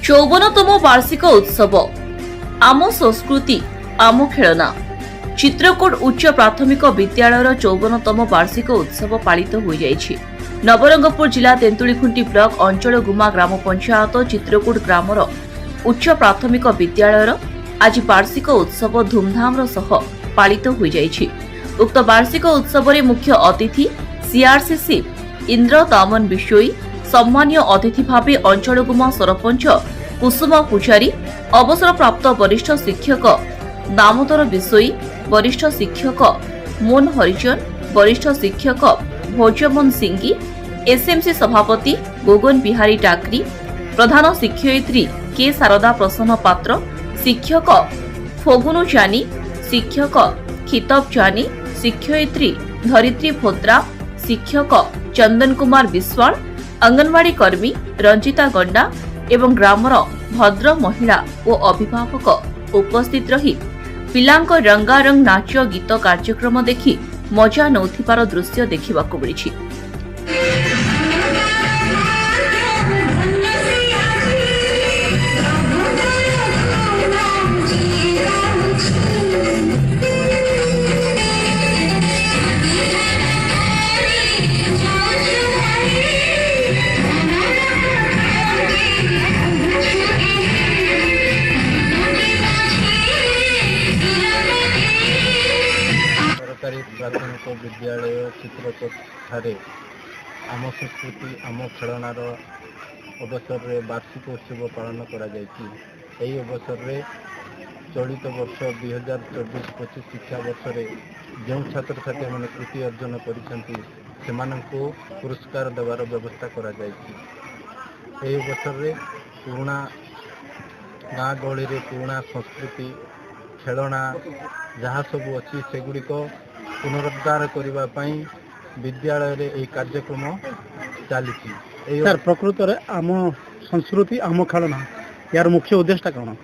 चौवनतम वार्षिक उत्सव आम संस्कृति आम खेलना चित्रकूट उच्च प्राथमिक विद्यालयर 54तम वार्षिक उत्सव पालित हो जाइछि। नवरंगपुर जिला तेंतुलीखुंटी ब्लॉक अंचल गुमा ग्राम पंचायत चित्रकूट ग्रामर उच्च प्राथमिक विद्यालयर आज वार्षिक उत्सव धूमधाम सह पालित हो जाइछि। उक्त वार्षिक उत्सव रे मुख्य अतिथि सीआरसीसी इंद्र दामन बिशोई, सम्मानीय अतिथि भावे अंचल गुमा सरपंच कुसुम पूजारी, अवसरप्राप्त वरिष्ठ शिक्षक दामोदर बिशोई, वरिष्ठ शिक्षक मोन हरिजन, वरिष्ठ शिक्षक भोजमन सिंगी, एसएमसी सभापति गोगन बिहारी टाकरी, प्रधान शिक्षयित्री के शारदा प्रसन्न पात्र, शिक्षक फोगुनु जानी, शिक्षक खिताब जानी, शिक्षयित्री धरित्री भोत्रा, शिक्षक चंदन कुमार विश्वाल, अंगनवाड़ी कर्मी रंजिता गंडा एवं ग्रामर भद्र महिला और अभिभावक उपस्थित रही पिलांक रंगारंग नाच गीत कार्यक्रम देखि मजा नौथिबार दृश्य देखिबाकु मिलिछि। सरकारी प्राथमिक विद्यालय चित्रकूट ठारे आम संस्कृति आम खेलनार अवसर में वार्षिक उत्सव पालन करा जायछि। एही अवसर में चलित वर्ष 2024-25 शिक्षा वर्ष में जो छात्र छात्री मैंने कृति अर्जन करिसेंति सेमानंकु पुरस्कार देवार व्यवस्था करा जायछि। एही अवसर में पुराना गाँ गहली रे पुराना संस्कृति खेलना जहाँ सब अच्छी सेगुड़िक पुनरुद्धार करने विद्यालय रे एक कार्यक्रम चली। सर प्रकृत रे आम संस्कृति आम खेलना यार मुख्य उद्देश्य कौन?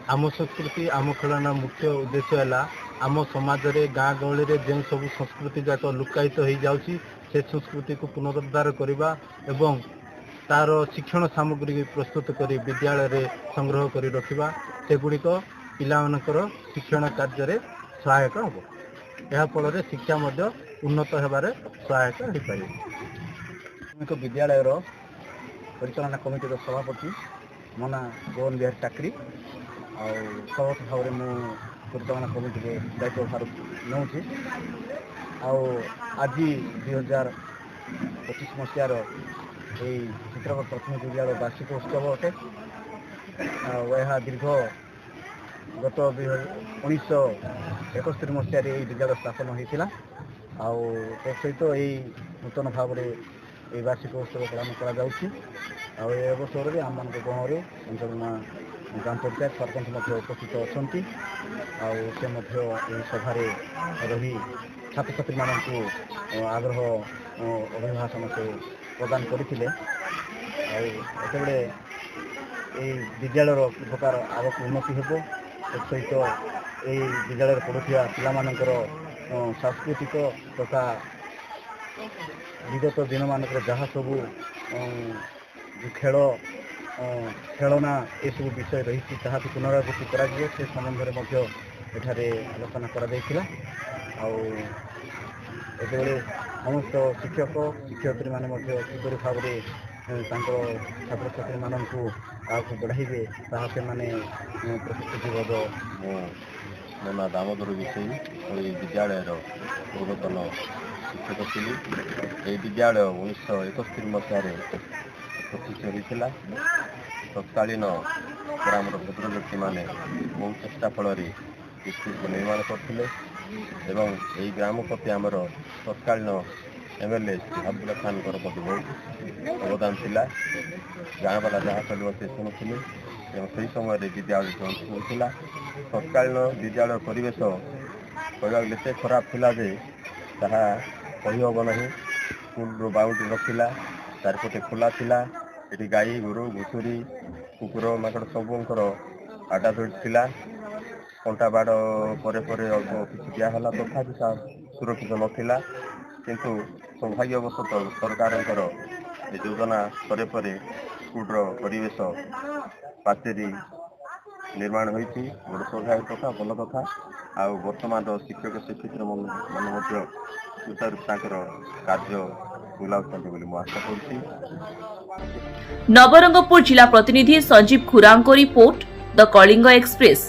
आम संस्कृति आम खेलना मुख्य उद्देश्य है आम समाज रे गाँ गहली रे जो सब संस्कृति जाक लुकायित हो जाउछि से संस्कृति को पुनरुद्धार करने एवं तार शिक्षण सामग्री प्रस्तुत कर विद्यालय रे संग्रह कर रखा सेगुड़िक पिलामानकर शिक्षण कार्य रे सहायक हो। यह फल शिक्षा उन्नत होबार सहायक हो पारे। प्राथमिक विद्यालय परिचालना कमिटी सभापति मो ना गोवन बिहारी टाकरी और सभापति भाव में परिचालना कमिटी दायित्व भार नौ। आज 2025 मसीहार चित्रकूट प्राथमिक विद्यालय वार्षिक उत्सव अटे। यह दीर्घ गत 1971 मसीह विद्यालय स्थापन होता सहित यही नूतन भाव में ये वार्षिक उत्सव पालन कर आम मान गाँव में अंचलना ग्राम पंचायत सरपंच उपस्थित अच्छा से सभार रही छात्र छात्री मानू आग्रह अभिभाषण से प्रदान करते विद्यालय कि प्रकार आगक उन्नति हो सहित ये विद्यालय पढ़ुवा पिलामानंकर सांस्कृतिक तथा विगत दिन मानक जहाँ सब खेल खेलना ये सब विषय रही पुनरावृत्ति करा से संबंध में एठारे आलोचना करा समस्त शिक्षक शिक्षयित्री माने किपरि भाव में छात्र छात्री मानू आगे बढ़ाइबे ताहा से माने प्रतिश्रुतिबद्ध। मो ना दामोदर बिशोई और विद्यालय पूर्वतन शिक्षक थी। ये विद्यालय 1971 मसीह प्रतिष्ठित होता। तत्कालीन ग्राम भद्र व्यक्ति मैंने बहुत चेष्टा फल स्कूल को निर्माण करते एवं यही ग्राम प्रति आमर तत्कालीन एमएलए अब्दुल्ला खान बहुत अवदान थिला। गाँ वाला जहाँ चलो से शुणुले से समय विद्यालय होता। तत्कालीन विद्यालय परिवेश कहते खराब थिला जे ताहा कहीहब नहीं। स्कूल बाउंड्री रखिला चारिपटे खोला थिला। ये गाई गोरु घुषुरी कुकुर माकड़ सबुंकर आडादोड़ थिला। कंटा बाड़ पर अल्प किसी दिहला तथापि सुरक्षित नाला किंतु सौभाग्यवशतः सरकार योजना पर ସ୍କୁଲର ପରିବେଶ ପାଚେରୀ ନିର୍ମାଣ ହୋଇଛି ଗୋଟେ ସ୍ୱାଭାବିକ କଥା ଭଲ କଥା। ଆଉ ବର୍ତ୍ତମାନର ଶିକ୍ଷକ ଶିକ୍ଷୟିତ୍ରୀ ମାନେ ମଧ୍ୟ ସୁଚାରୁ ତାଙ୍କର କାର୍ଯ୍ୟ ତୁଲାଉଛନ୍ତି ବୋଲି ମୁଁ ଆଶା କରୁଛି। ନବରଙ୍ଗପୁର ଜିଲ୍ଲା ପ୍ରତିନିଧି ସଞ୍ଜୀବ ଖୁରାଙ୍କ ରିପୋର୍ଟ, ଦ କଳିଙ୍ଗ ଏକ୍ସପ୍ରେସ।